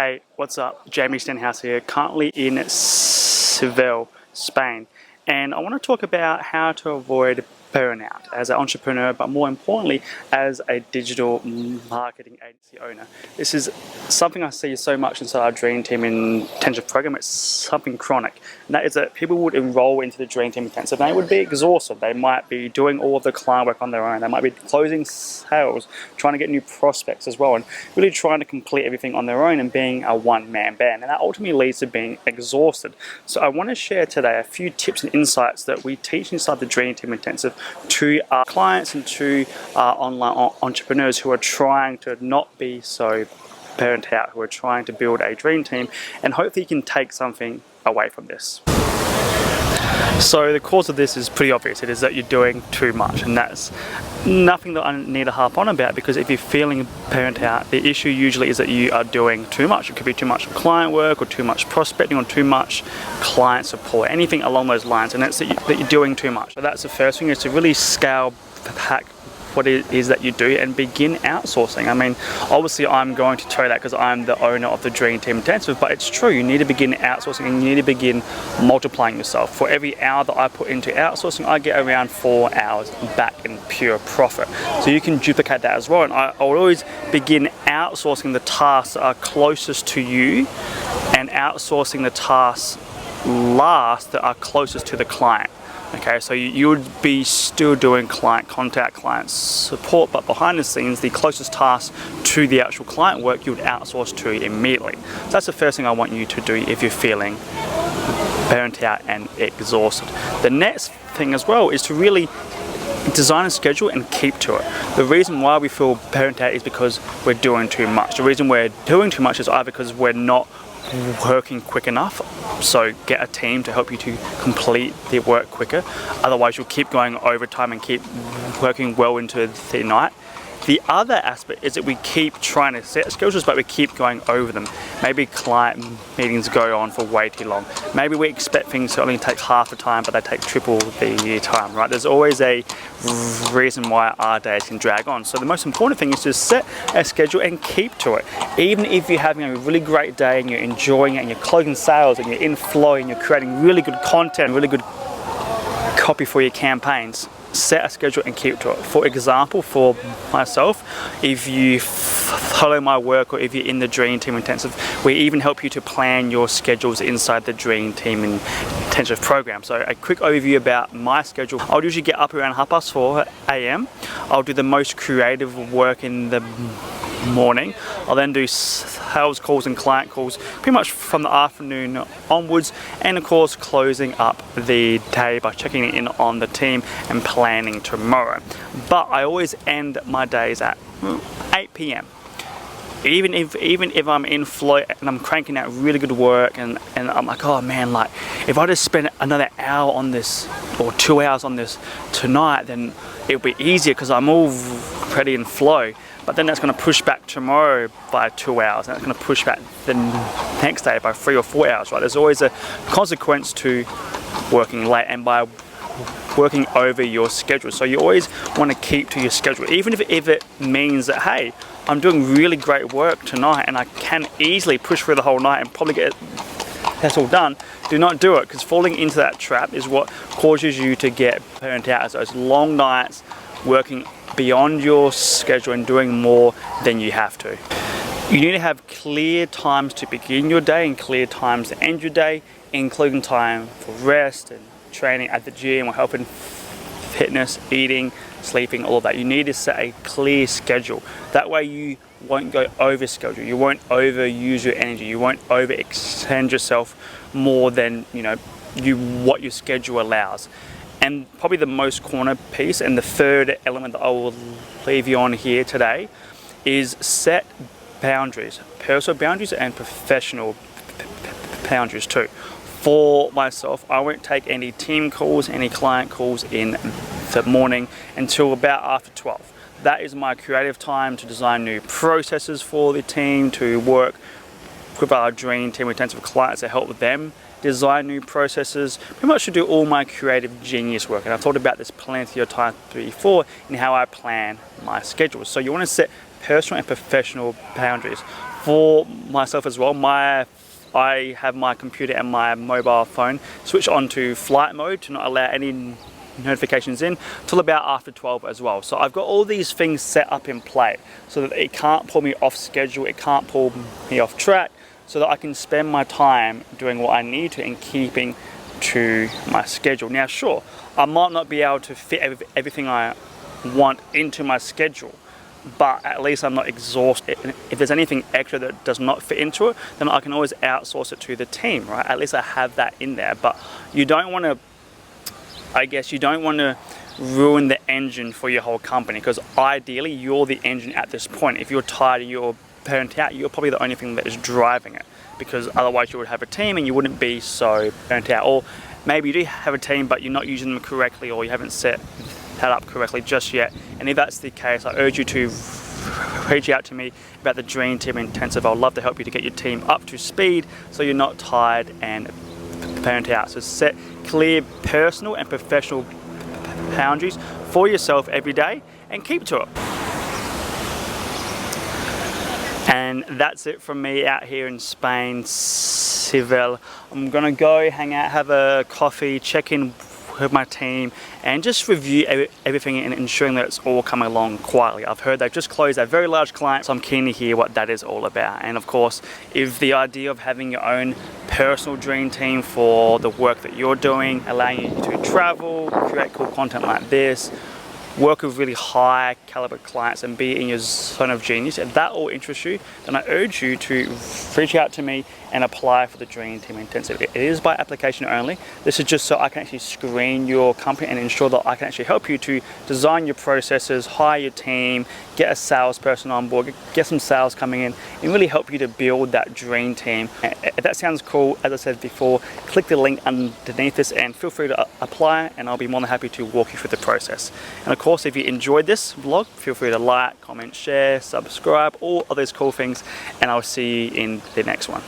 Hey, what's up? Jamie Stenhouse here, currently in Seville, Spain. And I want to talk about how to avoid burnout as an entrepreneur, but more importantly, as a digital marketing agency owner. This is something I see so much inside our Dream Team Intensive program. It's something chronic. And that is that people would enroll into the Dream Team Intensive and they would be exhausted. They might be doing all of the client work on their own. They might be closing sales, trying to get new prospects as well, and really trying to complete everything on their own and being a one-man band. And that ultimately leads to being exhausted. So I want to share today a few tips and insights that we teach inside the Dream Team Intensive to our clients and to our online entrepreneurs who are trying to not be so burnt out, who are trying to build a dream team, and hopefully you can take something away from this. So the cause of this is pretty obvious. It is that you're doing too much, and that's nothing that I need to harp on about, because if you're feeling burnt out, the issue usually is that you are doing too much. It could be too much client work or too much prospecting or too much client support, anything along those lines, and that's that you're doing too much. So that's the first thing, is to really scale back what it is that you do and begin outsourcing. I mean, obviously I'm going to tell you that because I'm the owner of the Dream Team Intensive, but it's true. You need to begin outsourcing and you need to begin multiplying yourself. For every hour that I put into outsourcing, I get around 4 hours back in pure profit. So you can duplicate that as well. And I will always begin outsourcing the tasks that are closest to you and outsourcing the tasks last that are closest to the client. Okay, so you would be still doing client contact, client support, but behind the scenes, the closest task to the actual client work you would outsource to immediately. So that's the first thing I want you to do if you're feeling burnt out and exhausted. The next thing as well is to really design a schedule and keep to it. The reason why we feel burnt out is because we're doing too much. The reason we're doing too much is either because we're not working quick enough, so get a team to help you to complete the work quicker, otherwise you'll keep going overtime and keep working well into the night. The other aspect is that we keep trying to set schedules, but we keep going over them. Maybe client meetings go on for way too long. Maybe we expect things to only take half the time, but they take triple the time, right? There's always a reason why our days can drag on. So the most important thing is to set a schedule and keep to it. Even if you're having a really great day and you're enjoying it and you're closing sales and you're in flow and you're creating really good content, really good copy for your campaigns, set a schedule and keep to it. For example, for myself, if you follow my work or if you're in the Dream Team Intensive, we even help you to plan your schedules inside the Dream Team Intensive program. So a quick overview about my schedule. I'll usually get up around 4:30 a.m. I'll do the most creative work in the morning. I'll then do sales calls and client calls pretty much from the afternoon onwards, and of course closing up the day by checking in on the team and planning tomorrow. But I always end my days at 8 p.m. Even if I'm in flow and I'm cranking out really good work and I'm like, oh man, like if I just spend another hour on this or 2 hours on this tonight, then it'll be easier because I'm all ready in flow. But then that's going to push back tomorrow by 2 hours, and it's going to push back the next day by 3 or 4 hours, right? There's always a consequence to working late and by working over your schedule. So you always want to keep to your schedule, even if it means that, hey, I'm doing really great work tonight and I can easily push through the whole night and probably get that's all done. Do not do it, because falling into that trap is what causes you to get burnt out, as those long nights working beyond your schedule and doing more than you have to. You need to have clear times to begin your day and clear times to end your day, including time for rest and training at the gym or helping fitness, eating, sleeping, all of that. You need to set a clear schedule. That way you won't go over schedule. You won't overuse your energy. You won't overextend yourself more than what your schedule allows. And probably the most corner piece and the third element that I will leave you on here today is set boundaries, personal boundaries and professional boundaries too. For myself, I won't take any team calls, any client calls in the morning until about after 12. That is my creative time to design new processes for the team, to work with our Dream Team Intensive clients to help with them design new processes, pretty much to do all my creative genius work. And I've thought about this plenty of times before in how I plan my schedule. So you want to set personal and professional boundaries. For myself as well, I have my computer and my mobile phone switched on to flight mode to not allow any notifications in till about after 12 as well. So I've got all these things set up in play so that it can't pull me off schedule, it can't pull me off track, so that I can spend my time doing what I need to and keeping to my schedule. Now sure, I might not be able to fit everything I want into my schedule, but at least I'm not exhausted. If there's anything extra that does not fit into it, then I can always outsource it to the team, right? At least I have that in there. But you don't want to, I guess you don't want to ruin the engine for your whole company, because ideally you're the engine at this point. If you're tired and you're burnt out, you're probably the only thing that is driving it, because otherwise you would have a team and you wouldn't be so burnt out. Or maybe you do have a team but you're not using them correctly, or you haven't set that up correctly just yet. And if that's the case, I urge you to reach out to me about the Dream Team Intensive. I'd love to help you to get your team up to speed so you're not tired and burnt out. So set clear personal and professional boundaries for yourself every day and keep to it. And that's it from me out here in Spain, Seville. I'm gonna go hang out, have a coffee, check in with my team, and just review everything and ensuring that it's all coming along quietly. I've heard they've just closed a very large client, so I'm keen to hear what that is all about. And of course, if the idea of having your own personal dream team for the work that you're doing, allowing you to travel, create cool content like this, work with really high caliber clients and be in your zone of genius, if that all interests you, then I urge you to reach out to me and apply for the Dream Team Intensive. It is by application only. This is just so I can actually screen your company and ensure that I can actually help you to design your processes, hire your team, get a salesperson on board, get some sales coming in, and really help you to build that dream team. If that sounds cool, as I said before, click the link underneath this and feel free to apply, and I'll be more than happy to walk you through the process. And of course, if you enjoyed this vlog, feel free to like, comment, share, subscribe, all of those cool things, and I'll see you in the next one.